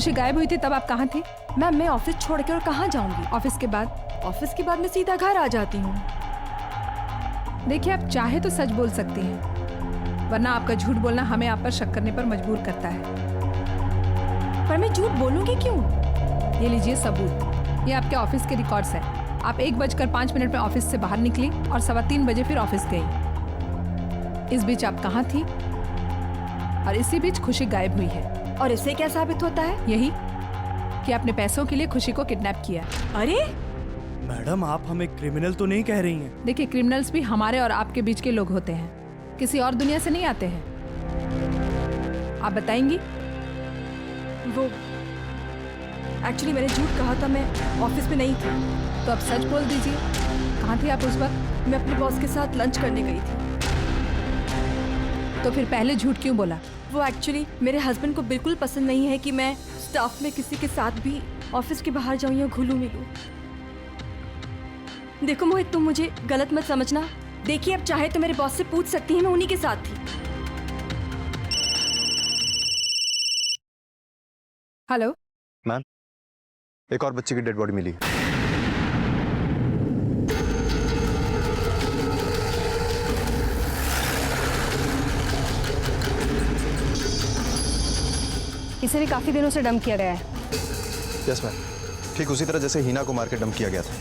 खुशी गायब हुई थी तब आप कहाँ थी? मैम मैं ऑफिस छोड़ के और कहाँ जाऊंगी? ऑफिस के बाद? ऑफिस के बाद मैं सीधा घर आ जाती हूँ। देखिए, आप चाहे तो सच बोल सकती हैं, वरना आपका झूठ बोलना हमें आप पर शक करने पर मजबूर करता है। पर मैं झूठ बोलूंगी क्यों? ये लीजिए सबूत, ये आपके ऑफिस के रिकॉर्ड्स हैं। आप 1:05 में ऑफिस से बाहर निकली और 3:15 बजे फिर ऑफिस गई। इस बीच आप कहाँ थी? और इसी बीच खुशी गायब हुई है। और इससे क्या साबित होता है? यही कि आपने पैसों के लिए खुशी को किडनैप किया। अरे मैडम, आप हमें क्रिमिनल तो नहीं कह रही हैं? देखिए, क्रिमिनल्स भी हमारे और आपके बीच के लोग होते हैं, किसी और दुनिया से नहीं आते हैं। आप बताएंगी? वो एक्चुअली मैंने झूठ कहा था, मैं ऑफिस में नहीं थी। तो अब सच बोल दीजिए, कहाँ थी आप उस वक्त? मैं अपने बॉस के साथ लंच करने गई थी। तो फिर पहले झूठ क्यों बोला? वो एक्चुअली मेरे हस्बैंड को बिल्कुल पसंद नहीं है कि मैं स्टाफ में किसी के साथ भी ऑफिस के बाहर जाऊं या घुलूं मिलूं। देखो मोहित, तुम मुझे गलत मत समझना। देखिए, अब चाहे तो मेरे बॉस से पूछ सकती हैं, मैं उन्हीं के साथ थी। हेलो मैम, एक और बच्चे की डेड बॉडी मिली है। इसे भी काफी दिनों से डंप किया गया है। यस मैम, ठीक उसी तरह जैसे हीना को मार के डंप किया गया था।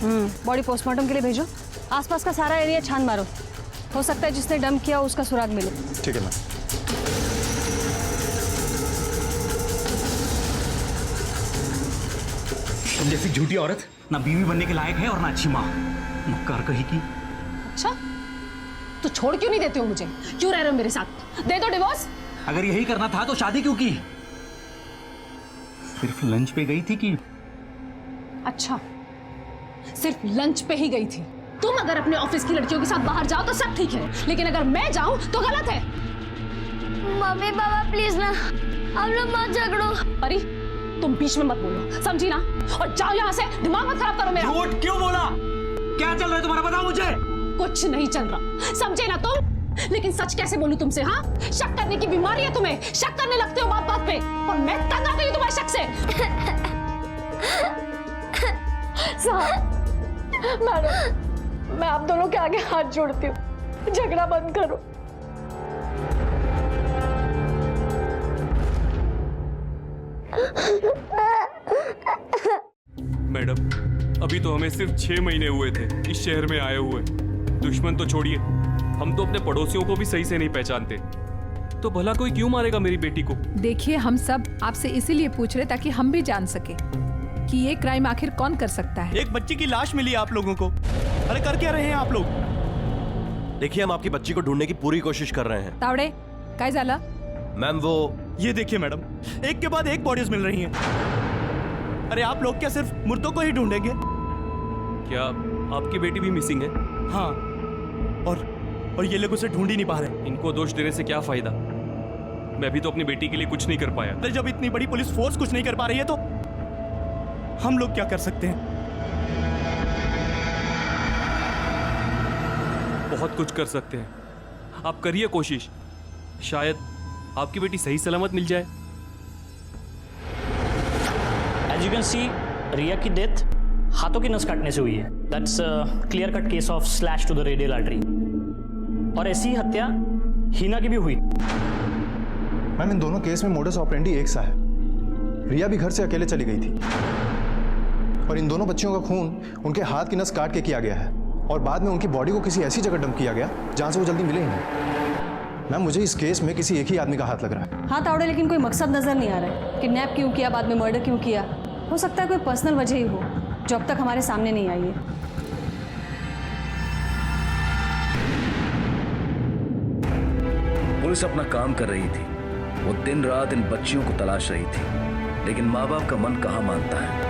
बॉडी पोस्टमार्टम के लिए भेजो। आसपास का सारा एरिया छान मारो, हो सकता है जिसने डंप किया उसका सुराग मिले। ठीक है मैम। तुम जैसी झूठी औरत ना बीवी बनने के लायक है और ना अच्छी माँ, मक्कार कही की। अच्छा, तो छोड़ क्यों नहीं देते हो मुझे? क्यों रह रहे हो मेरे साथ? दे दो डिवोर्स। अगर यही करना था तो शादी क्यों की? सिर्फ लंच पे गई थी कि? अच्छा, सिर्फ लंच पे ही गई थी। तुम अगर अपने ऑफिस की लड़कियों के साथ बाहर जाओ तो सब ठीक है, लेकिन अगर मैं जाऊं तो गलत है। मम्मी पापा प्लीज ना, आप लोग मत झगड़ो। अरे तुम बीच में मत बोलो, समझी ना? और जाओ यहाँ से, दिमाग मत खराब करो मेरा। झूठ क्यों बोला? क्या चल रहा है तुम्हारा, बताओ मुझे। कुछ नहीं चल रहा, समझे ना तुम? लेकिन सच कैसे बोलूं तुमसे? हाँ, शक करने की बीमारी है तुम्हें, शक करने लगते हो बात बात पे, और मैं तंग आ गई हूं तुम्हारे शक से। मैडम, मैं आप दोनों के आगे हाथ जोड़ती हूँ, झगड़ा बंद करो। मैडम, अभी तो हमें सिर्फ 6 महीने हुए थे इस शहर में आए हुए। दुश्मन तो छोड़िए, हम तो अपने पड़ोसियों को भी सही से नहीं पहचानते। तो भला कोई क्यों मारेगा मेरी बेटी को? देखिए, हम सब आपसे इसीलिए पूछ रहे ताकि हम भी जान सके कि ये क्राइम आखिर कौन कर सकता है। एक बच्ची की लाश मिली आप लोगों को। अरे कर क्या रहे हैं आप लोग? देखिए, हम आपकी बच्ची को ढूंढने की पूरी कोशिश कर रहे हैं। तावड़े, काय झाला? मैम वो ये देखिए मैडम, एक के बाद एक बॉडीज मिल रही हैं। अरे आप लोग क्या सिर्फ मुर्दों को ही ढूंढेंगे? क्या आपकी बेटी भी मिसिंग है? हाँ, और ये लोग उसे ढूंढ ही नहीं पा रहे। इनको दोष देने से क्या फायदा? मैं भी तो अपनी बेटी के लिए कुछ नहीं कर पाया। तो जब इतनी बड़ी पुलिस फोर्स कुछ नहीं कर पा रही है तो हम लोग क्या कर सकते हैं? बहुत कुछ कर सकते हैं, आप करिए कोशिश, शायद आपकी बेटी सही सलामत मिल जाए। As you can see, रिया की डेथ हाथों की नस काटने से हुई है। That's clear cut case of slash to the radial artery. और ऐसी हत्या हीना की भी हुई। मैम, इन दोनों केस में मोडस ऑपरेंडी एक सा है। रिया भी घर से अकेले चली गई थी और इन दोनों बच्चियों का खून उनके हाथ की नस काट के किया गया है और बाद में उनकी बॉडी को किसी ऐसी जगह डंप किया गया जहां से वो जल्दी मिले ही नहीं। मैम, मुझे इस केस में किसी एक ही आदमी का हाथ लग रहा है। हाँ तावड़े, लेकिन कोई मकसद नजर नहीं आ रहा है। किडनैप क्यों किया, बाद में मर्डर क्यों किया? हो सकता है कोई पर्सनल वजह ही हो जो अब तक हमारे सामने नहीं आई है। पुलिस अपना काम कर रही थी, वो दिन रात इन बच्चियों को तलाश रही थी, लेकिन माँ बाप का मन कहाँ मानता है।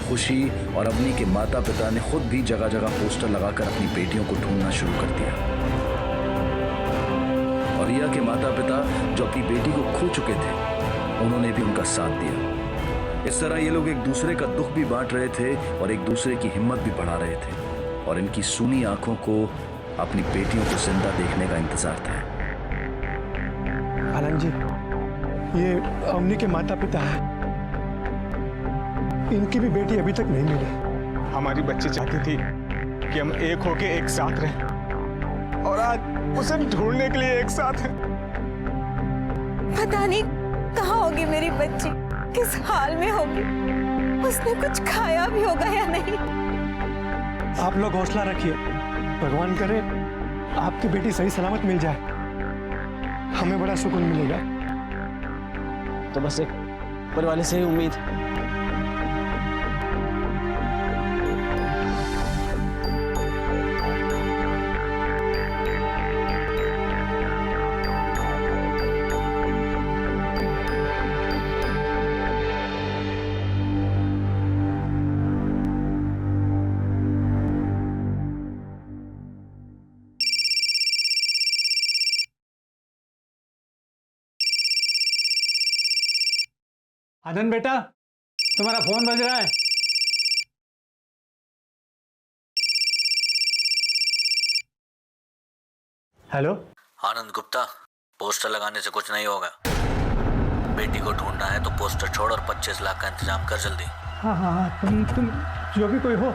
खुशी और अवनी के माता पिता ने खुद भी जगह जगह पोस्टर लगाकर अपनी बेटियों को ढूंढना शुरू कर दिया और रिया के माता पिता जो अपनी बेटी को खो चुके थे, उन्होंने भी उनका साथ दिया। इस तरह ये लोग एक दूसरे का दुख भी बांट रहे थे और एक दूसरे की हिम्मत भी बढ़ा रहे थे और इनकी सूनी आंखों को अपनी बेटियों को जिंदा देखने का इंतजार था। आनंद जी, ये अवनी के माता पिता है, इनकी भी बेटी अभी तक नहीं मिली। हमारी बच्ची चाहती थी कि हम एक होके एक साथ रहें, और आज उसे ढूंढने के लिए एक साथ हैं। पता नहीं कहाँ होगी मेरी बच्ची, किस हाल में होगी, उसने कुछ खाया भी होगा या नहीं। आप लोग हौसला रखिए, भगवान करे आपकी बेटी सही सलामत मिल जाए, हमें बड़ा सुकून मिलेगा। तो बस एक ऊपर वाले से ही उम्मीद। आनंद बेटा, तुम्हारा फोन बज रहा है। हेलो आनंद गुप्ता, पोस्टर लगाने से कुछ नहीं होगा। बेटी को ढूंढना है तो पोस्टर छोड़ और 25 लाख का इंतजाम कर जल्दी। हाँ हाँ हाँ, तुम जो भी कोई हो,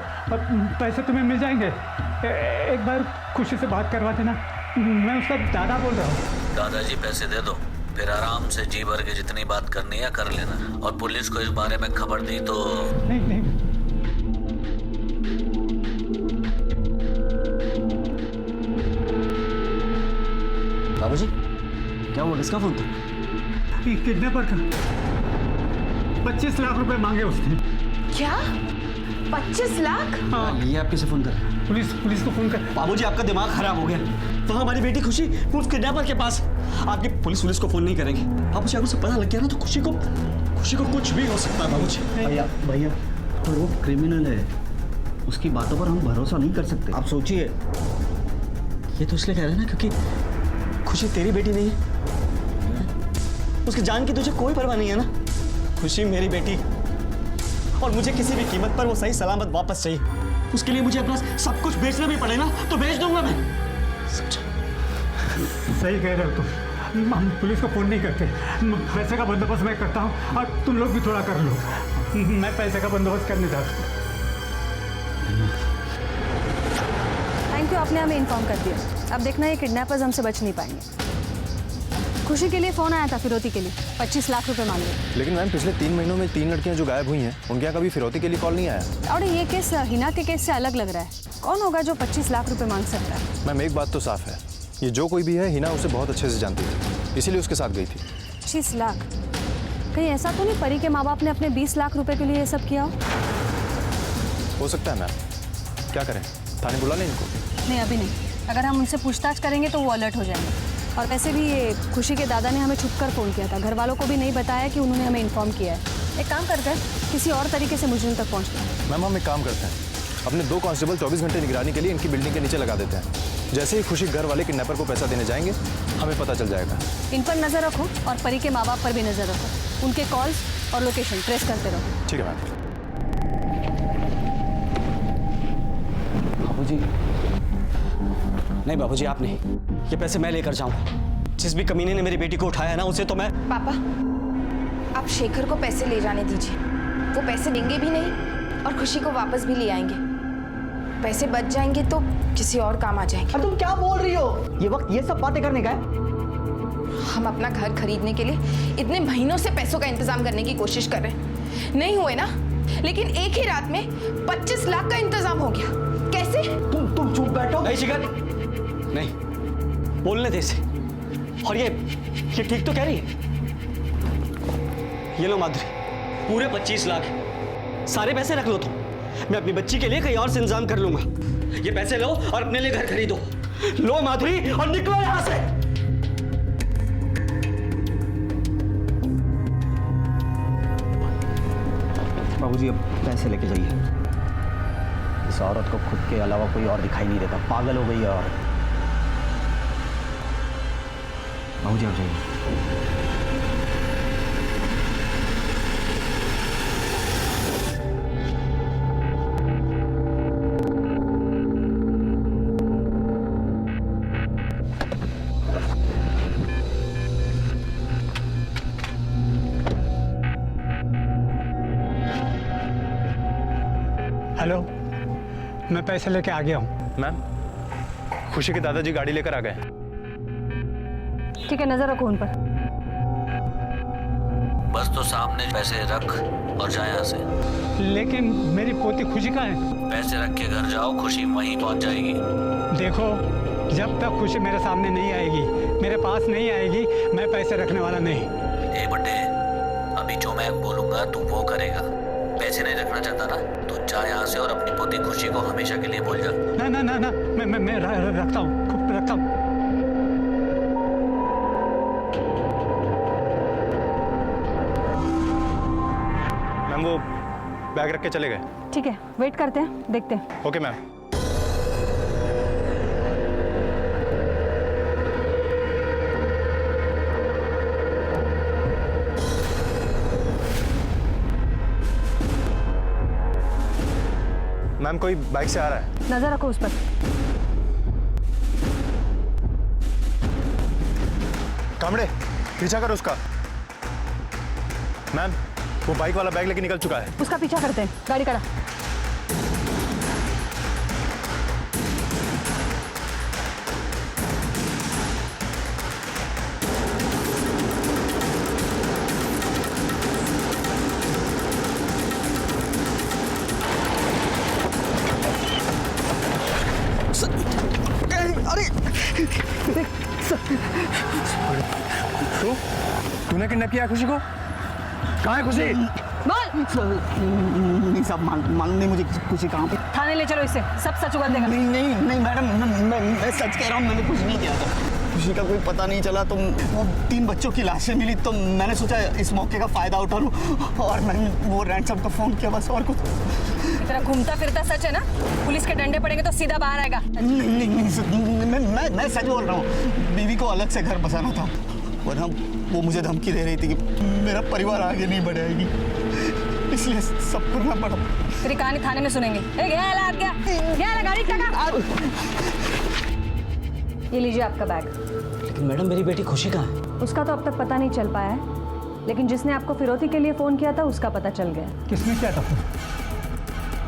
पैसे तुम्हें मिल जाएंगे। एक बार खुशी से बात करवा देना, मैं उसका दादा बोल रहा हूँ। दादाजी पैसे दे दो, फिर आराम से जी भर के जितनी बात करनी है कर लेना। और पुलिस को इस बारे में खबर दी तो नहीं नहीं, बाबूजी क्या हुआ, किसका फोन था? किडनैपर का 25 लाख रुपए मांगे उसने। क्या 25 लाख? हाँ, ये आप किसे फोन कर? पुलिस को फोन कर। बाबूजी आपका दिमाग खराब हो गया। वहाँ हमारी बेटी खुशी उस किडनैपर के पास। आपकी पुलिस को फोन नहीं करेंगे बाबूजी। अगर उसे पता लग गया ना तो खुशी को कुछ भी हो सकता है बाबूजी। भैया पर वो क्रिमिनल है, उसकी बातों पर हम भरोसा नहीं कर सकते। आप सोचिए, ये तो इसलिए कह रहे हैं ना क्योंकि खुशी तेरी बेटी नहीं है। उसकी जान की तुझे कोई परवाह नहीं है ना। खुशी मेरी बेटी, और मुझे किसी भी कीमत पर वो सही सलामत वापस चाहिए। उसके लिए मुझे अपना सब कुछ बेचना भी पड़े ना तो बेच दूंगा मैं। समझा? सही कह रहे हो तुम। हम पुलिस को फोन नहीं करते, पैसे का बंदोबस्त मैं करता हूँ और तुम लोग भी थोड़ा कर लो। मैं पैसे का बंदोबस्त करने जाता हूँ। थैंक यू, आपने हमें इन्फॉर्म कर दिया। अब देखना ये किडनैपर्स हमसे बच नहीं पाएंगे। खुशी के लिए फोन आया था फिरौती के लिए, 25 लाख रुपए मांगे। लेकिन मैम पिछले 3 महीनों में 3 लड़कियां जो गायब हुई हैं, उनके यहाँ कभी फिरौती के लिए कॉल नहीं आया। और ये केस हिना के केस से अलग लग रहा है। कौन होगा जो 25 लाख रुपए मांग सकता है? मैम एक बात तो साफ है, ये जो कोई भी है हिना उसे बहुत अच्छे से जानती थी, इसीलिए उसके साथ गई थी। 25 लाख? कहीं ऐसा तो नहीं परी के माँ बाप ने अपने 20 लाख रुपए के लिए ये सब किया हो सकता है मैम। क्या करें, थाने बुला लें इनको? नहीं अभी नहीं, अगर हम उनसे पूछताछ करेंगे तो वो अलर्ट हो जाएंगे। और वैसे भी ये खुशी के दादा ने हमें छुपकर फ़ोन किया था, घर वालों को भी नहीं बताया कि उन्होंने हमें इन्फॉर्म किया है। एक काम करते हैं, किसी और तरीके से मुजरिम तक पहुँचते हैं। मैम हम एक काम करते हैं, अपने 2 कांस्टेबल 24 घंटे निगरानी के लिए इनकी बिल्डिंग के नीचे लगा देते हैं। जैसे ही खुशी घर वाले किडनैपर को पैसा देने जाएंगे, हमें पता चल जाएगा। इन पर नज़र रखो और परी के माँ बाप पर भी नज़र रखो। उनके कॉल्स और लोकेशन ट्रेस करते रहो। ठीक है मैम। बाबूजी नहीं, बाबूजी आप नहीं, ये पैसे मैं लेकर जाऊंगा। जिस भी कमीने ने मेरी बेटी को उठाया है ना, उसे तो मैं। पापा, आप शेखर को पैसे ले जाने दीजिए। वो पैसे देंगे भी नहीं और खुशी को वापस भी ले आएंगे। पैसे बच जाएंगे तो किसी और काम आ जाएंगे। तुम क्या बोल रही हो? ये वक्त ये सब बातें करने का है? हम अपना घर खरीदने के लिए इतने महीनों से पैसों का इंतजाम करने की कोशिश कर रहे हैं, नहीं हुए ना। लेकिन एक ही रात में 25 लाख का इंतजाम हो गया। कैसे? तुम चुप बैठो। नहीं शिखर, नहीं, बोलने दे इसे। और ये ठीक तो कह रही है। ये लो माधुरी, पूरे 25 लाख, सारे पैसे रख लो तुम। मैं अपनी बच्ची के लिए कहीं और से इंतजाम कर लूंगा। ये पैसे लो और अपने लिए घर खरीदो। लो माधुरी और निकलो यहां से। बाबूजी अब पैसे लेके जाइए। इस औरत को खुद के अलावा कोई और दिखाई नहीं देता, पागल हो गई है औरत। बाबूजी आप जाइए। हेलो, मैं पैसे लेके आ गया हूँ। मैम, खुशी के दादाजी गाड़ी लेकर आ गए। ठीक है, नजर रखो उन पर। बस तो सामने पैसे रख और जा यहाँ से। लेकिन मेरी पोती खुशी कहाँ है? पैसे रख के घर जाओ, खुशी वहीं पहुँच जाएगी। देखो, जब तक खुशी मेरे सामने नहीं आएगी, मेरे पास नहीं आएगी, मैं पैसे रखने वाला नहीं। ए बड्डे, अभी जो मैं बोलूंगा तू वो करेगा। पैसे नहीं रखना चाहता ना, तो जा यहाँ से और अपनी पोती खुशी को हमेशा के लिए भूल जा। ना ना ना ना, मैं रखता हूँ, खूब रखता हूँ। मैम, वो बैग रख के चले गए। ठीक है, वेट करते हैं, देखते हैं। Okay ma'am. मैम, कोई बाइक से आ रहा है। नजर रखो उस पर। कामड़े, पीछा कर उसका। मैम, वो बाइक वाला बैग लेके निकल चुका है। उसका पीछा करते हैं, गाड़ी करा। तूने किडनैप किया खुशी को? कहाँ है खुशी? नहीं साहब, मालूम नहीं मुझे खुशी कहाँ पे। थाने ले चलो इसे, सब सच उगल देगा। नहीं नहीं नहीं मैडम, मैं सच कह रहा हूँ, मैंने कुछ नहीं किया था। खुशी का कोई पता नहीं चला, तो वो 3 बच्चों की लाशें मिली, तो मैंने सोचा इस मौके का फायदा उठा लूँ और मैंने वो रैंसम को फोन किया, बस और कुछ। तेरा घूमता फिरता सच है ना? पुलिस के डंडे पड़ेंगे तो सीधा बाहर आएगा। नहीं, मैं सच बोल रहा हूँ। बीवी को अलग से घर बसाना था, वरना वो मुझे धमकी दे रही थी कि मेरा परिवार आगे नहीं बढ़ाएगी, इसलिए सब करना पड़ा। तेरी कहानी थाने में सुनेंगे। गाड़ी टका। ये लीजिए आपका बैग। लेकिन मैडम, मेरी बेटी खुशी कहाँ है? उसका तो अब तक पता नहीं चल पाया है, लेकिन जिसने आपको फिरौती के लिए फोन किया था उसका पता चल गया। किसने किया था?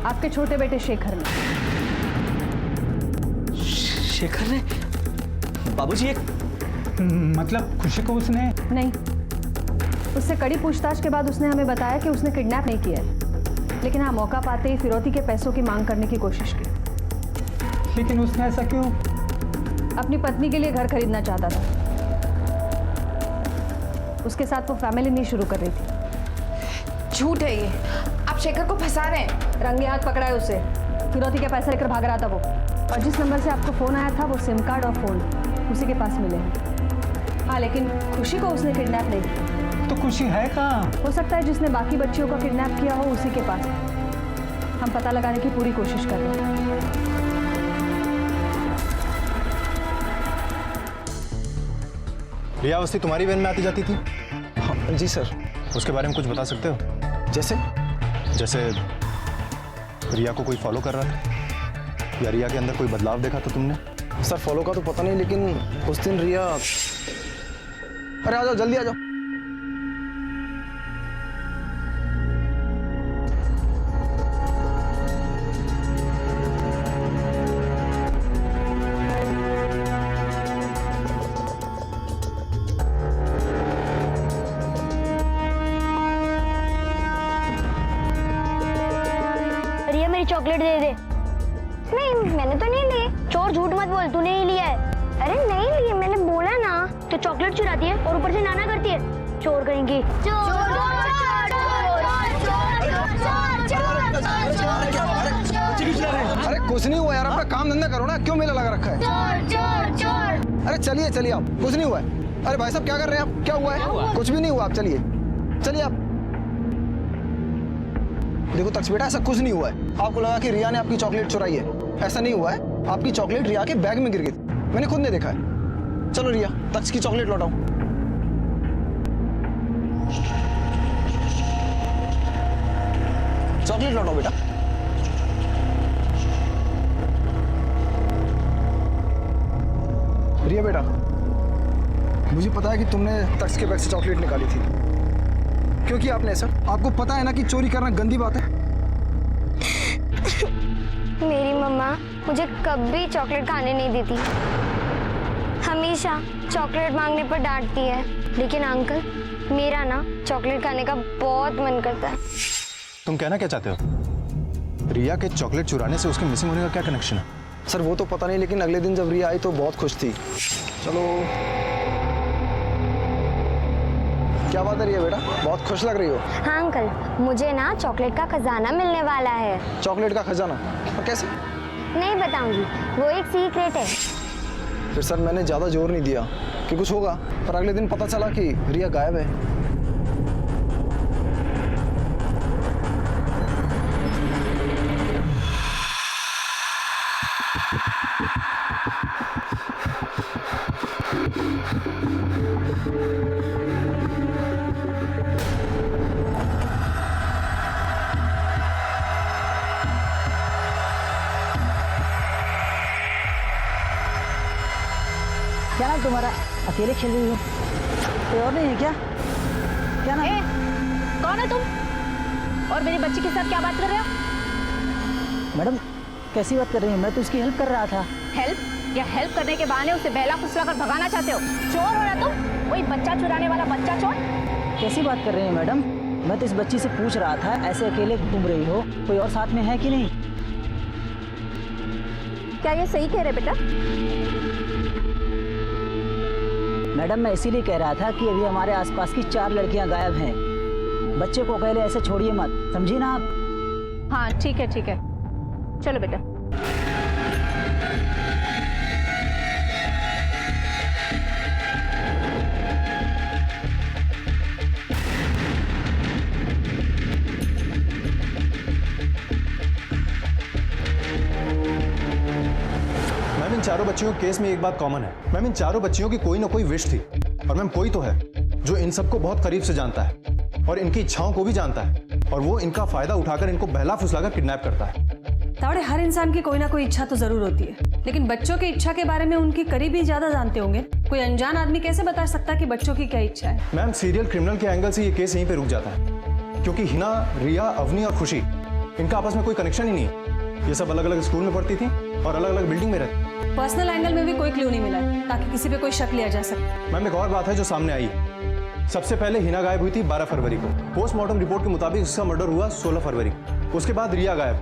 आपके छोटे बेटे शेखर ने। शेखर ने? बाबूजी, एक मतलब खुशी को उसने? नहीं, उससे कड़ी पूछताछ के बाद उसने हमें बताया कि उसने किडनैप नहीं किया है, लेकिन हाँ, मौका पाते ही फिरौती के पैसों की मांग करने की कोशिश की। लेकिन उसने ऐसा क्यों? अपनी पत्नी के लिए घर खरीदना चाहता था। उसके साथ वो फैमिली नहीं शुरू कर रही थी। झूठ है ये, आप शेखर को फंसा रहे हैं। रंगे हाथ पकड़ा है उसे, फिरौती के पैसा लेकर भाग रहा था वो। और जिस नंबर से आपको फोन आया था, वो सिम कार्ड और फोन उसी के पास मिले हैं। हाँ, लेकिन खुशी को उसने किडनैप नहीं किया। तो खुशी है कहाँ? हो सकता है जिसने बाकी बच्चियों को किडनैप किया हो उसी के पास। हम पता लगाने की पूरी कोशिश कर रहे हैं। रिया अवस्थी तुम्हारी वैन में आती जाती थी? हाँ जी सर। उसके बारे में कुछ बता सकते हो? जैसे रिया को कोई फॉलो कर रहा था, या रिया के अंदर कोई बदलाव देखा था तुमने? सर, फॉलो का तो पता नहीं, लेकिन उस दिन रिया। अरे आ जाओ, जल्दी आ जाओ। रिया, मेरी चॉकलेट दे दे। नहीं, मैंने तो नहीं ली। चोर, झूठ मत बोल, तूने ही लिया है। अरे नहीं ली, मैंने बोला ना। तो चॉकलेट चुराती है और ऊपर से नाना करती है। चोर करेंगी। अरे कुछ नहीं हुआ यार, अपना काम धंधा करो ना, क्यों मेला लगा रखा है? अरे चलिए चलिए, आप कुछ नहीं हुआ है। अरे भाई साहब, क्या कर रहे हैं आप? क्या हुआ है? कुछ भी नहीं हुआ, आप चलिए चलिए। आप देखो तक्ष बेटा, ऐसा कुछ नहीं हुआ है। आपको लगा कि रिया ने आपकी चॉकलेट चुराई है, ऐसा नहीं हुआ है। आपकी चॉकलेट रिया के बैग में गिर गई थी, मैंने खुद ने देखा है। चलो रिया, तक्ष की चॉकलेट लौटाओ। चॉकलेट लौटाओ बेटा। रिया बेटा, मुझे पता है कि तुमने तक्ष के बैग से चॉकलेट निकाली थी। क्यों किया आपने ऐसा? आपको पता है ना कि चोरी करना गंदी बात है। मेरी मम्मा मुझे कभी चॉकलेट खाने नहीं देती, हमेशा चॉकलेट मांगने पर डांटती है। लेकिन अंकल, मेरा ना चॉकलेट खाने का बहुत मन करता है। तुम कहना क्या चाहते हो? रिया के चॉकलेट चुराने से उसके मिसिंग होने का क्या कनेक्शन है? सर वो तो पता नहीं, लेकिन अगले दिन जब रिया आई तो बहुत खुश थी। चलो, क्या बात है रिया बेटा, बहुत खुश लग रही हो। हाँ अंकल, मुझे ना चॉकलेट का खजाना मिलने वाला है। चॉकलेट का खजाना? और कैसे? नहीं बताऊंगी, वो एक सीक्रेट है। फिर सर मैंने ज़्यादा जोर नहीं दिया कि कुछ होगा, पर अगले दिन पता चला कि रिया गायब है। क्या नाम तुम्हारा? अकेले खेल रही हो, कोई और नहीं है क्या? क्या नाम? कौन है तुम और मेरी बच्ची के साथ क्या बात कर रहे हो? मैडम कैसी बात कर रही हैं? मैं तो उसकी हेल्प कर रहा था। हेल्प? या हेल्प करने के बहाने उसे बहला फुसला कर भगाना चाहते हो? चोर हो ना तुम, वही बच्चा चुराने वाला बच्चा चोर। कैसी बात कर रही हैं मैडम? मैं तो इस बच्ची से पूछ रहा था, ऐसे अकेले घूम रही हो, कोई और साथ में है कि नहीं? क्या ये सही कह रहे बेटा? मैडम मैं इसीलिए कह रहा था कि अभी हमारे आसपास की 4 लड़कियां गायब हैं। बच्चे को अकेले ऐसे छोड़िए मत, समझिए ना आप? हाँ ठीक है ठीक है, चलो बेटा। मैम इन चारों बच्चियों के केस में एक बात कॉमन है। मैम इन चारों बच्चियों की कोई ना कोई विश थी, और मैम कोई तो है जो इन सबको बहुत करीब से जानता है और इनकी इच्छाओं को भी जानता है, और वो इनका फायदा उठाकर इनको बहला फुसलाकर किडनैप करता है। तावड़े, हर इंसान की कोई ना कोई इच्छा तो जरूर होती है, लेकिन बच्चों की इच्छा के बारे में उनकी करीबी ज्यादा जानते होंगे। कोई अनजान आदमी कैसे बता सकता कि बच्चों की क्या इच्छा है? मैम सीरियल क्रिमिनल के एंगल से ये केस यहीं पे रुक जाता है, क्योंकि हिना, रिया, अवनी और खुशी, इनका आपस में कोई कनेक्शन ही नहीं है। ये सब अलग अलग स्कूल में पढ़ती थी और अलग अलग बिल्डिंग में रहती। पर्सनल एंगल में भी कोई क्लू नहीं मिला है ताकि किसी पे कोई शक लिया जा सके। मैम एक और बात है जो सामने आई है। सबसे पहले हिना गायब हुई थी 12 फरवरी को। पोस्टमार्टम रिपोर्ट के मुताबिक उसका मर्डर हुआ 16 फरवरी को। उसके बाद रिया गायब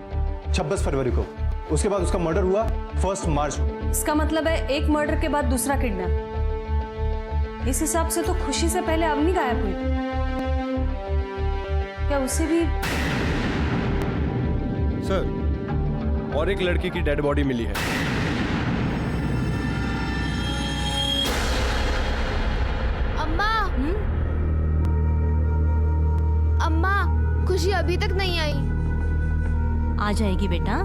26 फरवरी को। उसके बाद उसका मर्डर हुआ 1 मार्च को। इसका मतलब है एक मर्डर के बाद दूसरा किडनैप। इस हिसाब से तो खुशी से पहले अवनी गायब हुई। क्या उसे भी? सर, और एक लड़की की डेड बॉडी मिली है। अम्मा, अम्मा, खुशी अभी तक नहीं आई। आ जाएगी बेटा,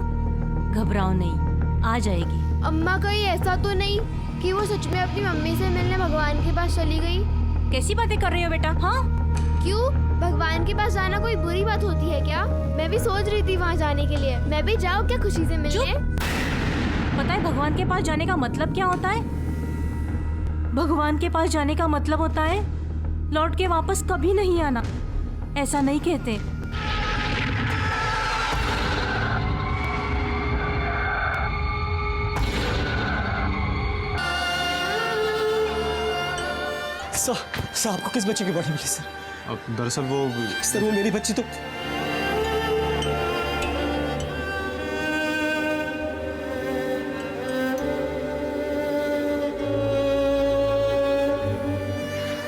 घबराओ नहीं, आ जाएगी। अम्मा कहीं ऐसा तो नहीं कि वो सच में अपनी मम्मी से मिलने भगवान के पास चली गई? कैसी बातें कर रही हो बेटा? हाँ, क्यों? भगवान के पास जाना कोई बुरी बात होती है क्या? मैं भी सोच रही थी वहाँ जाने के लिए। मैं भी जाऊँ क्या खुशी से मिलने? पता है भगवान के पास जाने का मतलब क्या होता है? भगवान के पास जाने का मतलब होता है लौट के वापस कभी नहीं आना। ऐसा नहीं कहते। सर आपको किस बच्चे की बॉडी मिली सर? अब दरअसल वो सर वो मेरी बच्ची तो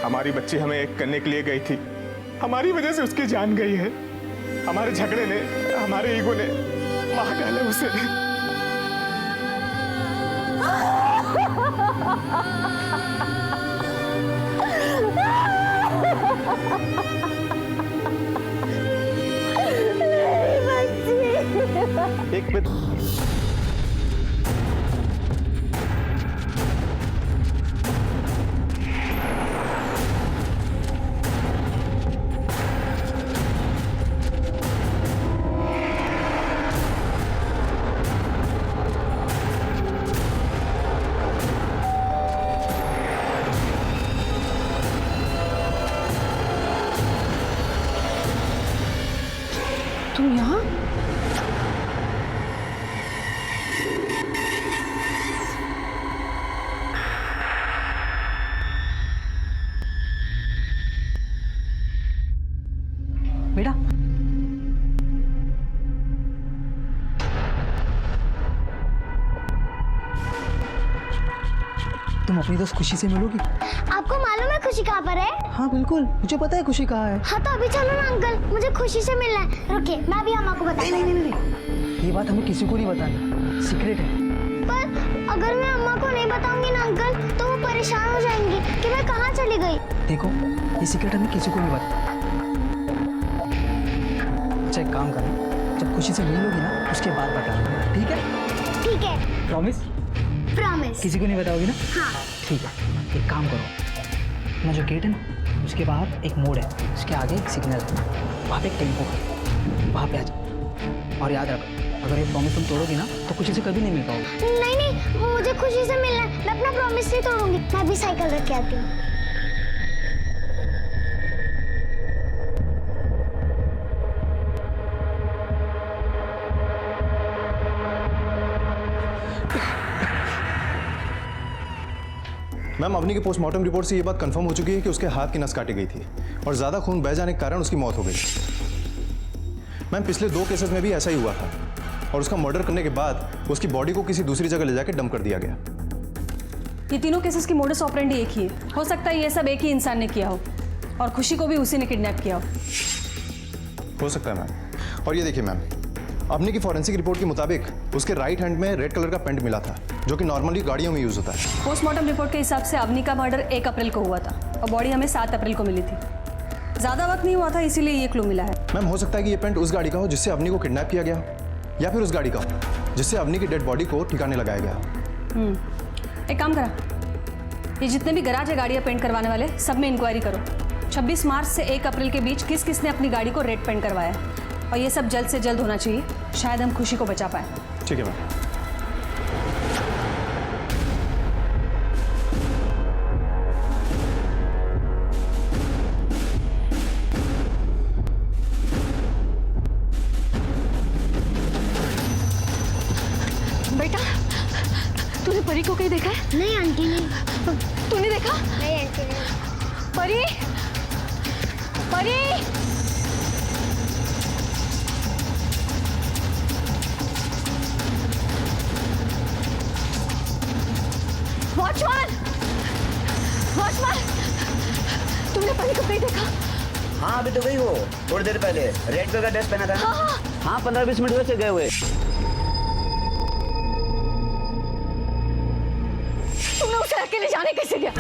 हमारी बच्ची हमें एक करने के लिए गई थी, हमारी वजह से उसकी जान गई है। हमारे झगड़े ने, हमारे ईगो ने मार डाला उसे। एक मिनट, तुम यहाँ? बेटा तुम अपनी दोस्त खुशी से मिलोगी? आपको मालूम है खुशी कहाँ पर है? हाँ बिल्कुल, मुझे पता है खुशी कहाँ है। हाँ तो अभी चलो ना अंकल, मुझे खुशी से मिलना है। रुकिए, मैं भी अम्मा को बताऊंगा। नहीं, ये बात हमें किसी को नहीं बताना, सीक्रेट है। पर अगर मैं अम्मा को नहीं बताऊंगी ना अंकल, तो वो परेशान हो जाएंगी कि मैं कहाँ चली गई। देखो, ये सीक्रेट हमें किसी को नहीं बताना। अच्छा एक काम करो, जब खुशी से मिल लोगी ना, उसके बाद बताना, ठीक है? ठीक है। प्रॉमिस? प्रॉमिस। किसी को नहीं बताओगी ना? हाँ। ठीक है, एक काम करो, अपना जो गेट है ना, उसके बाहर एक मोड़ है, उसके आगे एक सिग्नल है, वहाँ पे एक टेम्पो है, वहाँ पे आ जाओ। और याद रखो, अगर ये प्रॉमिस तुम तोड़ोगी ना, तो खुशी से कभी नहीं मिल पाओगे। नहीं, मुझे खुशी से मिलना है, मैं अपना प्रॉमिस नहीं तोड़ूंगी। मैं भी साइकिल रख के आती हूँ। मैम, अवनी की पोस्टमार्टम रिपोर्ट से ये बात कंफर्म हो चुकी है कि उसके हाथ की नस काटी गई थी और ज़्यादा खून बह जाने के कारण उसकी मौत हो गई। मैम, पिछले 2 केसेस में भी ऐसा ही हुआ था और उसका मर्डर करने के बाद उसकी बॉडी को किसी दूसरी जगह ले जाकर डंप कर दिया गया। ये तीनों केसेस की मोडस ऑपरेंडी एक ही है। हो सकता है ये सब एक ही इंसान ने किया हो और खुशी को भी उसी ने किडनैप किया हो सकता है मैम। और ये देखिए मैम, अवनी की फॉरेंसिक रिपोर्ट के मुताबिक उसके राइट हैंड में रेड कलर का पेंट मिला था, जो कि नॉर्मली गाड़ियों में यूज होता है। पोस्टमार्टम रिपोर्ट के हिसाब से अवनी का मर्डर 1 अप्रैल को हुआ था और बॉडी हमें 7 अप्रैल को मिली थी। ज़्यादा वक्त नहीं हुआ था, इसीलिए ये क्लू मिला है। मैम, हो सकता है कि ये पेंट उस गाड़ी का हो जिससे अवनी को किडनैप किया गया, या फिर उस गाड़ी का हो जिससे अवनी की डेड बॉडी को ठिकाने लगाया गया। एक काम करा, ये जितने भी गराज है गाड़ियाँ पेंट करवाने वाले, सब में इंक्वायरी करो। 26 मार्च से 1 अप्रैल के बीच किस किसने अपनी गाड़ी को रेड पेंट करवाया, और ये सब जल्द से जल्द होना चाहिए, शायद हम खुशी को बचा पाए। ठीक है मैम। बेटा, तूने परी को कहीं देखा है? नहीं आंटी, नहीं। तूने देखा? नहीं आंटी, नहीं। परी, परी, वॉचमैन, वॉचमैन, तुमने परी को कहीं देखा? हाँ, अभी तो गई हो, थोड़ी देर पहले रेड कलर का ड्रेस पहना था। हाँ, 15-20 मिनट हुए से गए हुए। तुमने उसे अकेले जाने कैसे दिया?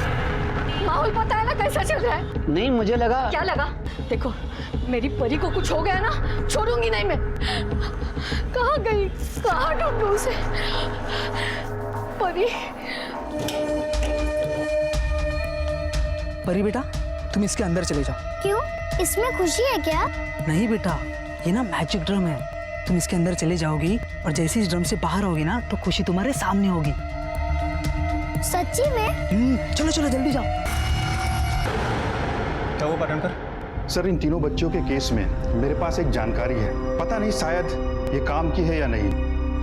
माहौल पता है ना कैसा चल रहा है? नहीं, मुझे लगा। क्या लगा? देखो, मेरी परी को कुछ हो गया ना, छोड़ूंगी नहीं मैं। कहाँ गई? कहाँ ढूंढूं उसे? परी, परी बेटा, तुम इसके अंदर चले जाओ। क्यों? इसमें खुशी है क्या? नहीं बेटा, ये ना मैजिक ड्रम है। तुम इसके अंदर चले जाओगी और जैसे इस ड्रम से बाहर होगी ना, तो खुशी तुम्हारे सामने होगी। सच्ची में? चलो चलो जल्दी जाओ। क्या हुआ पाटनकर? सर, इन तीनों बच्चों के केस में मेरे पास एक जानकारी है। पता नहीं शायद ये काम की है या नहीं।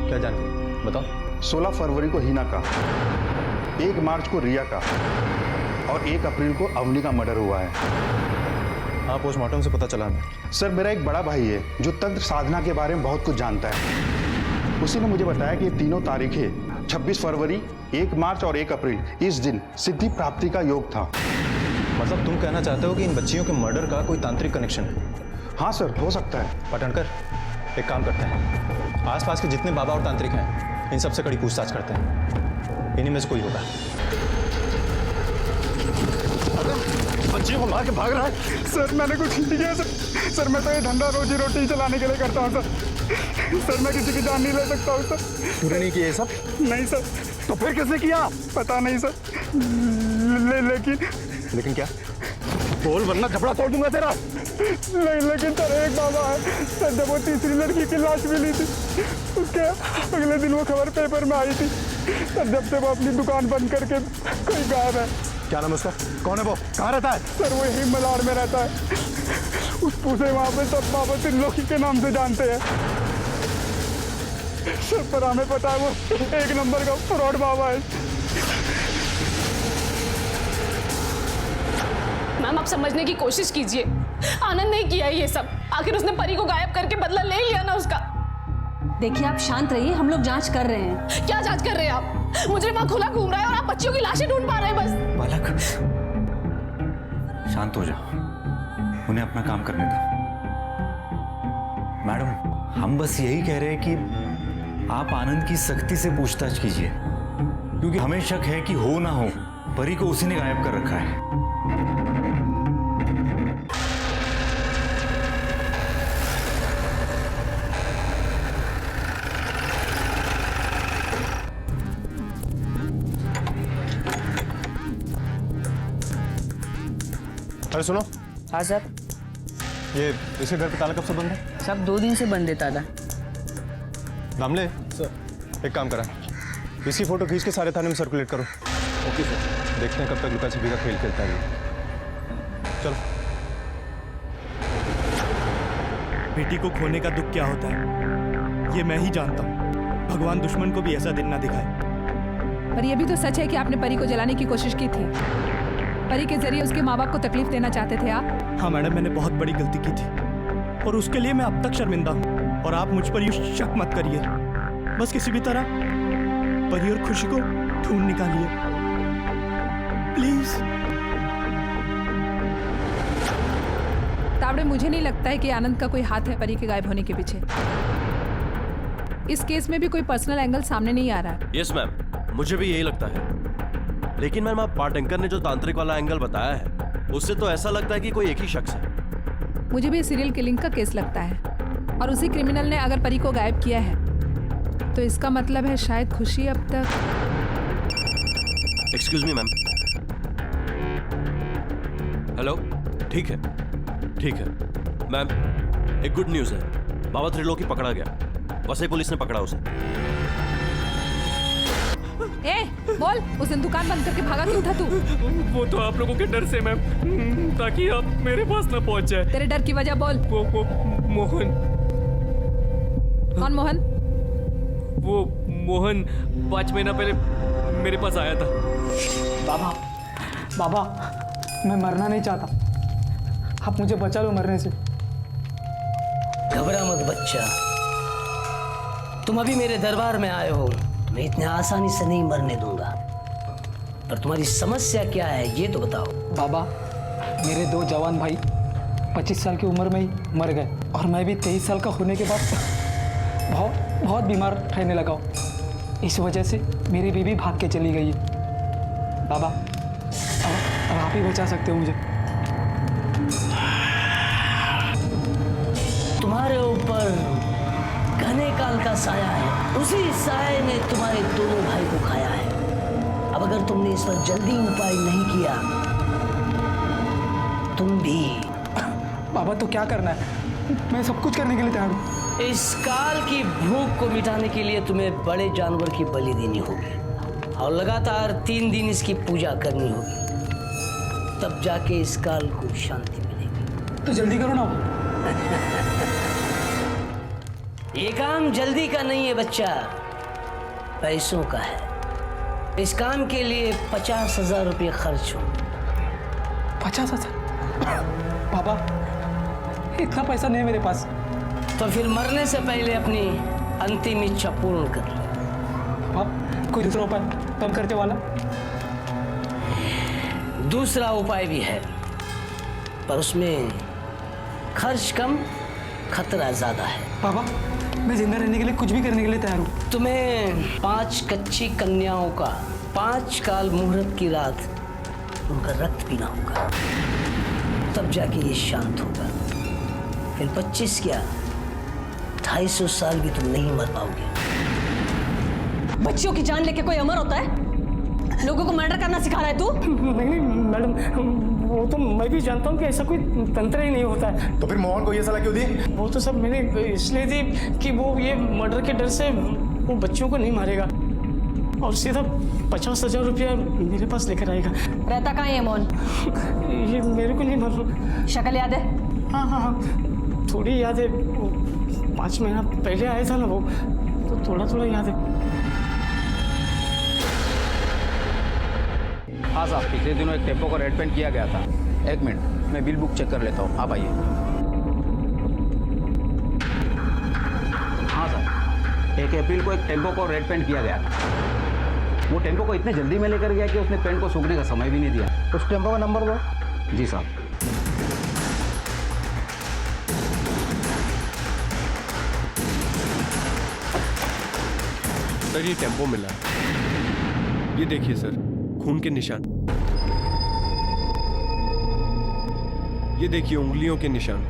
क्या जानकारी बताओ। 16 फरवरी को हिना का, 1 मार्च को रिया का और 1 अप्रैल को अवनी का मर्डर हुआ है। हाँ, पोस्टमार्टम से पता चला हमें। सर, मेरा एक बड़ा भाई है जो तंत्र साधना के बारे में बहुत कुछ जानता है। उसी ने मुझे बताया कि ये तीनों तारीखें 26 फरवरी, 1 मार्च और 1 अप्रैल, इस दिन सिद्धि प्राप्ति का योग था। मतलब तुम कहना चाहते हो कि इन बच्चियों के मर्डर का कोई तांत्रिक कनेक्शन है? हाँ सर, हो सकता है। पाटनकर, एक काम करते हैं, आसपास के जितने बाबा और तांत्रिक हैं, इन सबसे कड़ी पूछताछ करते हैं। इन्हीं में से कोई होगा। बच्चियों को मार के भाग रहा है। सर, मैंने कुछ नहीं किया सर। सर, मैं तो ये धंधा रोजी रोटी चलाने के लिए करता हूँ सर। सर, मैं किसी की जान नहीं ले सकता हूँ सर। तूने नहीं किया ये सब? नहीं सर। तो फिर किसने किया? पता नहीं सर। लेकिन क्या? बोल वरना कपड़ा तोड़ दूंगा तेरा। नहीं, लेकिन सर एक बाबा है सर, जब वो तीसरी लड़की की लाश मिली थी, उसके अगले दिन वो खबर पेपर में आई थी सर। जब से वो अपनी दुकान बंद करके कोई गायब है। क्या नाम है उसका? कौन है वो? कहाँ रहता है? सर, वो यही मलाड में रहता है। उस पूछे वहाँ पे सब बाबा त्रिलोकी के नाम से जानते हैं सर, पर हमें पता है वो 1 नंबर का फ्रॉड बाबा है। मैम आप समझने की कोशिश कीजिए, आनंद नहीं किया ये सब। आखिर उसने परी को गायब करके बदला ले लिया ना उसका। देखिए आप शांत रहिए, हम लोग जांच कर रहे हैं। क्या जांच कर रहे हैं आप? मुझे वहां खुला घूम रहा है और आप बच्चियों की लाशें ढूंढ पा रहे हैं बस। बालक शांत हो जाओ, उन्हें अपना काम करने दो। मैडम हम बस यही कह रहे हैं कि आप आनंद की सख्ती से पूछताछ कीजिए, क्योंकि हमें शक है कि हो ना हो परी को उसी ने गायब कर रखा है। अरे सुनो। हाँ सर। ये इसके घर पे ताला कब से बंद है? सब 2 दिन से बंद है ताला। दामले सर, एक काम करा, इसकी फोटो खींच के सारे थाने में सर्कुलेट करो। Okay sir. देखते हैं कब तक लुका छिपी का खेल खेलता है ये। चलो। बेटी को खोने का दुख क्या होता है ये मैं ही जानता हूँ। भगवान दुश्मन को भी ऐसा दिन ना दिखाए। पर यह भी तो सच है कि आपने परी को जलाने की कोशिश की थी। परी के जरिए उसके माँ बाप को तकलीफ देना चाहते थे आप। हाँ मैडम, मैंने बहुत बड़ी गलती की थी और उसके लिए मैं अब तक शर्मिंदा हूँ। और आप मुझ पर यूं शक मत करिए, बस किसी भी तरह परी और खुशी को ढूंढ निकालिए प्लीज। तावड़े, मुझे नहीं लगता है कि आनंद का कोई हाथ है परी के गायब होने के पीछे। इस केस में भी कोई पर्सनल एंगल सामने नहीं आ रहा है। यस मैम, मुझे भी यही लगता है। लेकिन मैम आप पार्ट एंकर ने जो तांत्रिक वाला एंगल बताया है उससे तो ऐसा लगता है कि कोई एक ही शख्स है। मुझे भी सीरियल किलिंग का केस लगता है और उसी क्रिमिनल ने अगर परी को गायब किया है तो इसका मतलब है शायद खुशी अब तक। Excuse me ma'am. हेलो, ठीक है ठीक है मैम, एक गुड न्यूज है, बाबा त्रिलोकी पकड़ा गया। वसई पुलिस ने पकड़ा उसे। ए, बोल, उस दिन दुकान बंद करके भागा क्यों था तू? वो तो आप लोगों के डर से मैम, ताकि आप मेरे पास ना पहुंच जाए। तेरे डर की वजह बोल। वो मोहन। कौन मोहन? वो मोहन 5 महीना पहले मेरे पास आया था। बाबा मैं मरना नहीं चाहता, आप मुझे बचा लो मरने से। घबरा मत बच्चा, तुम अभी मेरे दरबार में आए हो, मैं इतने आसानी से नहीं मरने दूंगा। पर तुम्हारी समस्या क्या है ये तो बताओ। बाबा मेरे 2 जवान भाई 25 साल की उम्र में ही मर गए और मैं भी 23 साल का होने के बाद बहुत बीमार रहने लगा हूँ। इस वजह से मेरी बीवी भाग के चली गई है। बाबा अब आप ही बचा सकते हो मुझे। तुम्हारे ऊपर घने काल का साया है, उसी साये ने तुम्हारे दोनों भाई को खाया है। अब अगर तुमने इस पर जल्दी उपाय नहीं किया तुम भी। बाबा तो क्या करना है, मैं सब कुछ करने के लिए तैयार हूँ। इस काल की भूख को मिटाने के लिए तुम्हें बड़े जानवर की बलि देनी होगी और लगातार 3 दिन इसकी पूजा करनी होगी, तब जाके इस काल को शांति मिलेगी। तो जल्दी करो ना। ये काम जल्दी का नहीं है बच्चा, पैसों का है। इस काम के लिए 50,000 रुपये खर्च हो। 50,000? बाबा इतना पैसा नहीं है मेरे पास। तो फिर मरने से पहले अपनी अंतिम इच्छा पूर्ण कर लो। अब कोई दूसरा उपाय कम करते वाला? दूसरा उपाय भी है, पर उसमें खर्च कम खतरा ज्यादा है। बाबा मैं जिंदा रहने के लिए कुछ भी करने के लिए तैयार हूँ। तुम्हें 5 कच्ची कन्याओं का 5 काल मुहूर्त की रात उनका रक्त पीना होगा, तब जाके ये शांत होगा। फिर 25 क्या 250 साल भी तुम नहीं मर पाओगे। बच्चियों की जान लेके कोई अमर होता है? लोगों को मर्डर करना सिखा रहा है तू? नहीं मैडम, वो तो मैं भी जानता हूँ कि ऐसा कोई तंत्र ही नहीं होता है। तो फिर मोहन को ये सलाह क्यों दी? वो तो सब मैंने इसलिए दी कि वो ये मर्डर के डर से वो बच्चों को नहीं मारेगा और सीधा 50,000 रुपया मेरे पास लेकर आएगा। रहता कहाँ है मोहन? ये मेरे को नहीं मालूम। शक्ल याद है? हाँ, थोड़ी याद है। 5 महीना पहले आया था ना वो, तो थोड़ा याद है। हाँ साहब, पिछले दिनों एक टेम्पो को रेड पेंट किया गया था। एक मिनट, मैं बिल बुक चेक कर लेता हूँ, आप आइए। हाँ सर, 1 अप्रैल को एक टेम्पो को रेड पेंट किया गया था। वो टेम्पो को इतने जल्दी में लेकर गया कि उसने पेंट को सूखने का समय भी नहीं दिया। उस टेम्पो का नंबर दो। जी साहब। सर ये टेम्पो मिला है, ये देखिए सर, खून के निशान, ये देखिए उंगलियों के निशान।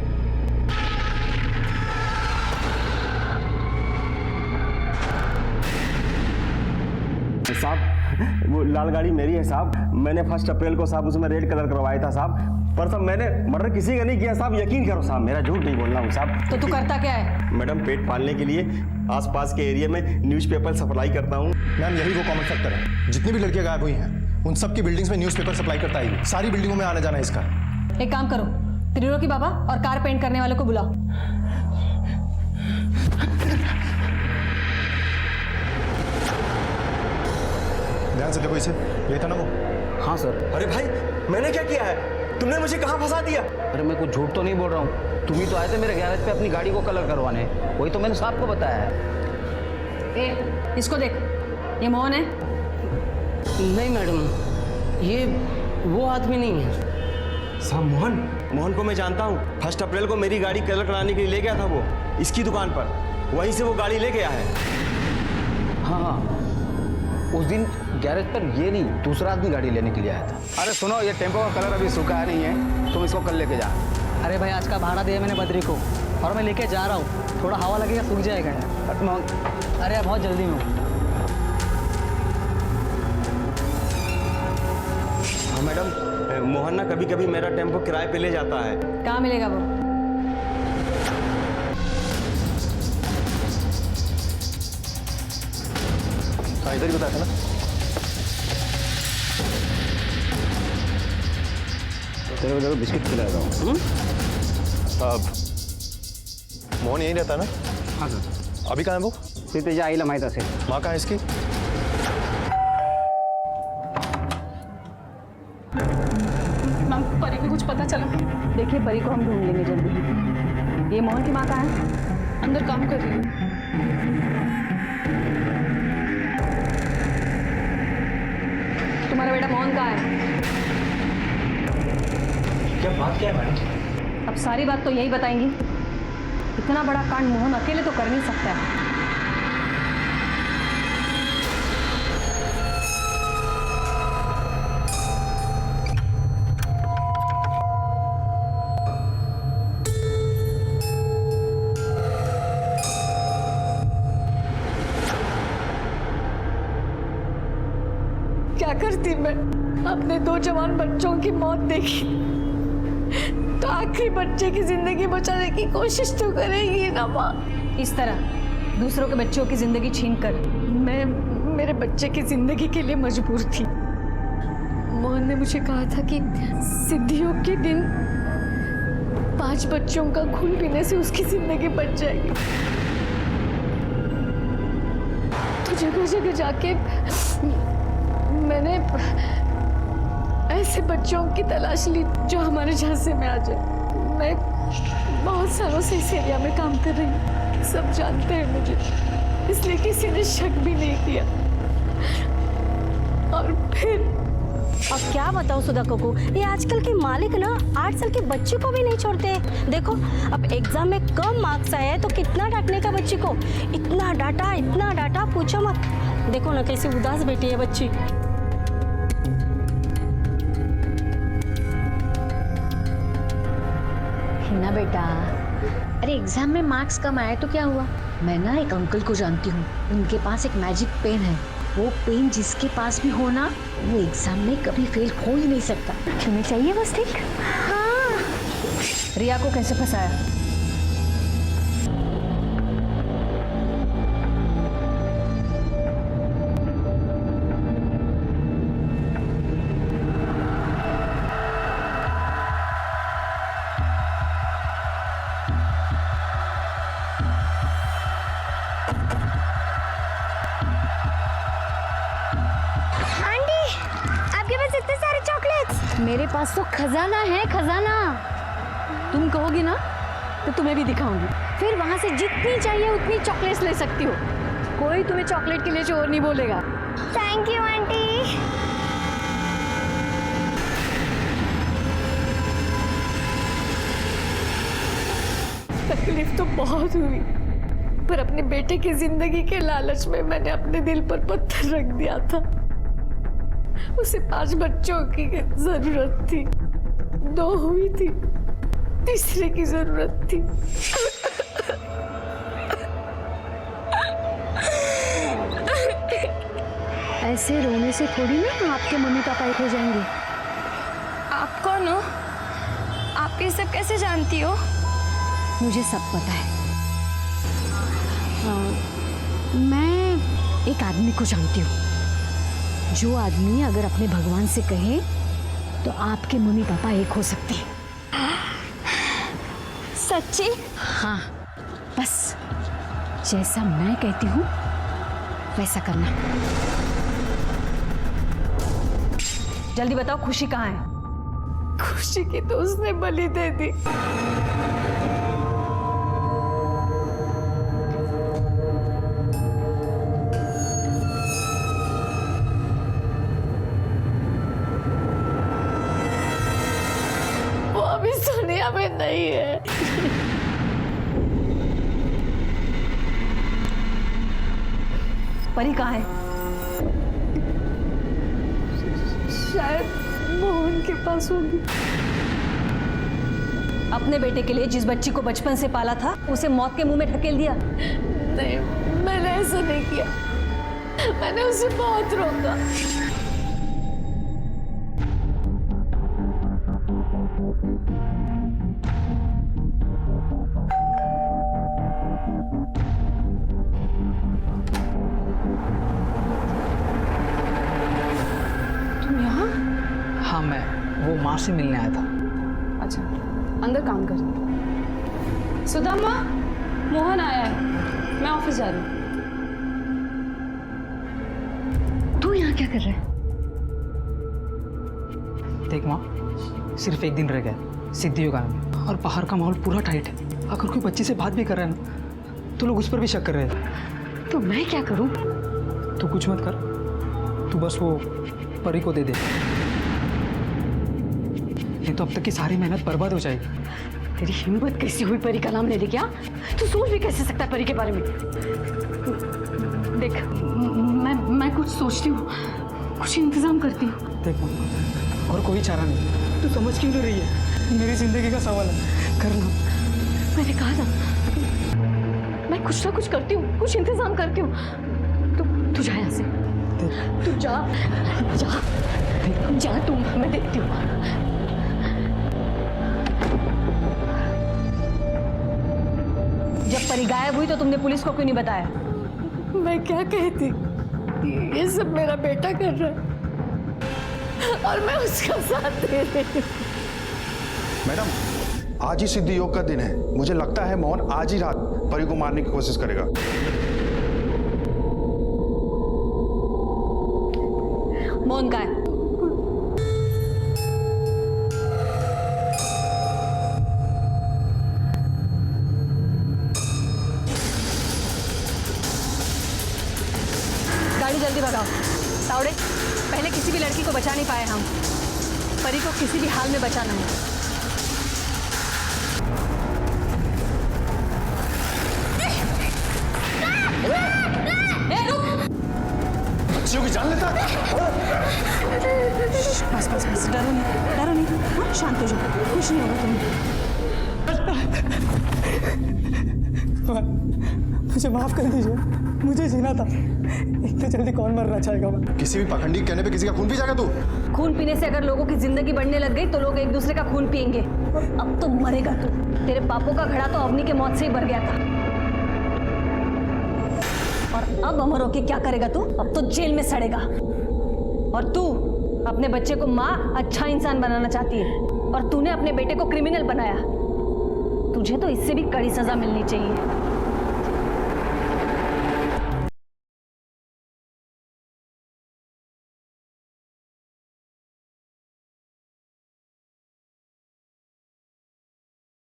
साहब वो लाल गाड़ी मेरी है साहब, मैंने 1 अप्रैल को साहब उसमें रेड कलर करवाया था साहब, पर साहब मैंने मर्डर किसी का नहीं किया साहब, यकीन करो साहब, मेरा झूठ नहीं बोलना हूँ साहब। तो तू करता क्या है? मैडम पेट पालने के लिए आसपास के एरिया में न्यूज़पेपर सप्लाई करता हूँ। मैम यही वो कॉमन फैक्टर है, जितनी भी लड़कियां गायब हुई हैं उन सब की बिल्डिंग्स में न्यूज़पेपर सप्लाई करता है, सारी बिल्डिंगों में आना जाना है इसका। एक काम करो, त्रिलोकी बाबा और कार पेंट करने वाले को बुलाओ। ध्यान से देखो इसे, ये था ना वो? हाँ सर। अरे भाई मैंने क्या किया है, तुमने मुझे कहाँ फंसा दिया? अरे मैं कुछ झूठ तो नहीं बोल रहा हूँ, तुम ही तो आए थे मेरे गैरेज पे अपनी गाड़ी को कलर करवाने, वही तो मैंने साहब को बताया है। इसको देख, ये मोहन है? नहीं मैडम, ये वो आदमी नहीं है। साहब मोहन को मैं जानता हूँ, 1 अप्रैल को मेरी गाड़ी कलर कराने के लिए ले गया था वो इसकी दुकान पर, वहीं से वो गाड़ी ले गया है। हाँ, उस दिन गैरेज पर ये नहीं, दूसरा आदमी गाड़ी लेने के लिए आया था। अरे सुनो, ये टेम्पो का कलर अभी सूखा नहीं है, तुम इसको कल लेके जा। अरे भाई आज का भाड़ा दिया मैंने बद्री को, और मैं लेके जा रहा हूँ, थोड़ा हवा लगेगा सूख जाएगा यार। अरे यार बहुत जल्दी में हूँ। हाँ मैडम, मोहन ना कभी कभी मेरा टेम्पो किराए पे ले जाता है। कहाँ मिलेगा वो? हाँ इधर ही बताया था ना। तेरे को बिस्किट खिला रहा हूँ। अब मोहन यहीं रहता ना? हाँ सर। अभी कहाँ है वो? तिथे आईला माहीत असेल। माँ कहाँ है इसकी? मैम परी को कुछ पता चला? देखिए परी को हम ढूंढ लेंगे जल्दी। ये मोहन की माँ कहाँ है? अंदर काम कर रही है। तुम्हारा बेटा मोहन कहाँ है? क्या बात क्या है मैडम? अब सारी बात तो यही बताएंगी। इतना बड़ा कांड मोहन अकेले तो कर नहीं सकता है। क्या करती मैं? अपने 2 जवान बच्चों की मौत देखी तो आखिरी बच्चे की जिंदगी बचाने की कोशिश तो करेगी ना माँ। इस तरह दूसरों के बच्चों की जिंदगी छीनकर? मैं मेरे बच्चे की जिंदगी के लिए मजबूर थी। मोहन ने मुझे कहा था कि सिद्धियों के दिन 5 बच्चों का खून पीने से उसकी जिंदगी बच जाएगी। तो जगह जगह जाके मैंने ऐसे बच्चों की तलाश ली जो हमारे झांसे में आ जाए। मैं बहुत सालों से इस एरिया में काम कर रही हूँ, सब जानते हैं मुझे, इसलिए किसी ने शक भी नहीं किया। और फिर अब क्या बताऊं सुधा को, ये आजकल के मालिक ना 8 साल के बच्चे को भी नहीं छोड़ते। देखो अब एग्जाम में कम मार्क्स आए तो कितना डांटने का बच्ची को, इतना डांटा पूछो मत। देखो ना कैसी उदास बैठी है बच्ची। हिना बेटा, अरे एग्जाम में मार्क्स कम आए तो क्या हुआ? मैं ना एक अंकल को जानती हूँ, उनके पास एक मैजिक पेन है। वो पेन जिसके पास भी हो ना, वो एग्जाम में कभी फेल हो ही नहीं सकता। तुम्हें चाहिए बस ठीक? हाँ। रिया को कैसे फंसाया? मेरे पास तो खजाना है, खजाना। तुम कहोगी ना तो तुम्हें भी दिखाऊंगी। फिर वहां से जितनी चाहिए उतनी चॉकलेट्स ले सकती हो। कोई तुम्हें चॉकलेट के लिए चोर नहीं बोलेगा। Thank you aunty. तकलीफ तो बहुत हुई, पर अपने बेटे की जिंदगी के लालच में मैंने अपने दिल पर पत्थर रख दिया था। उसे 5 बच्चों की जरूरत थी, 2 हुई थी, तीसरे की जरूरत थी। ऐसे रोने से थोड़ी ना आपके मम्मी पापा एक हो जाएंगे। आप कौन हो? आप ये सब कैसे जानती हो? मुझे सब पता है। मैं एक आदमी को जानती हूँ, जो आदमी अगर अपने भगवान से कहे तो आपके मम्मी पापा एक हो सकते हैं। सच्ची? हाँ, बस जैसा मैं कहती हूँ वैसा करना। जल्दी बताओ, खुशी कहाँ है? खुशी की तो उसने बलि दे दी। वो अभी दुनिया में नहीं है। परी कहाँ है? शायद मोहन के पास होगी। अपने बेटे के लिए जिस बच्ची को बचपन से पाला था उसे मौत के मुंह में ढकेल दिया। नहीं, मैंने ऐसा नहीं किया। मैंने उसे बहुत रोका। तुम यहाँ? हाँ, मैं वो माँ से मिलने आया था। अच्छा, अंदर काम कर। सुधा माँ, मोहन आया है, मैं ऑफिस जा रही हूँ। तू यहाँ क्या कर रहा है? देख माँ, सिर्फ एक दिन रह गया सिद्धि योगा में, और बाहर का माहौल पूरा टाइट है। अगर कोई बच्ची से बात भी कर रहा है ना तो लोग उस पर भी शक कर रहे हैं। तो मैं क्या करूँ? तू कुछ मत कर, तू बस वो परी को दे दे, नहीं तो अब तक की सारी मेहनत बर्बाद हो जाएगी। तेरी हिम्मत कैसी हुई परी का नाम लेने की? तू सोच भी कैसे सकता है परी के बारे में? देख, मैं कुछ सोचती हूँ, कुछ इंतजाम करती हूँ। देख मम्मा, और कोई चारा नहीं। तू समझ क्यों नहीं रही है? मेरी जिंदगी का सवाल है, करना। मैंने कहा ना, मैं कुछ ना कुछ करती हूँ, कुछ इंतजाम करती हूँ। तू जा यहाँ से, तू जा जा जा, तू, मैं देखती हूँ। जब परी गायब हुई तो तुमने पुलिस को क्यों नहीं बताया? मैं क्या कहती? ये सब मेरा बेटा कर रहा है और मैं उसका साथ दे रही हूँ। मैडम, आज ही सिद्धि योग का दिन है। मुझे लगता है मोहन आज ही रात परी को मारने की कोशिश करेगा। मोहन का है? गाड़ी जल्दी भगाओ। तावड़े, पहले किसी भी लड़की को बचा नहीं पाए हम, परी को किसी भी हाल में बचाना है। बच्चियों की जान लेता है। बस बस बस, डरो नहीं, हाँ, शांत हो जाओ, कुछ नहीं होगा तुम्हें। मुझे माफ कर दीजिए, मुझे जीना था। इतने जल्दी कौन मरना चाहेगा? किसी भी पाखंडी के कहने पे किसी का खून पी जाएगा तू? खून पीने से अगर लोगों की जिंदगी बढ़ने लग गई तो लोग एक दूसरे का खून पिएंगे, और अब तो मरेगा तू। तेरे पापों का घड़ा तो अवनी के मौत से ही भर गया था, और अब अमर होके क्या करेगा तू? अब तो जेल में सड़ेगा। और तू अपने बच्चे को माँ अच्छा इंसान बनाना चाहती है, और तूने अपने बेटे को क्रिमिनल बनाया। तुझे तो इससे भी कड़ी सजा मिलनी चाहिए।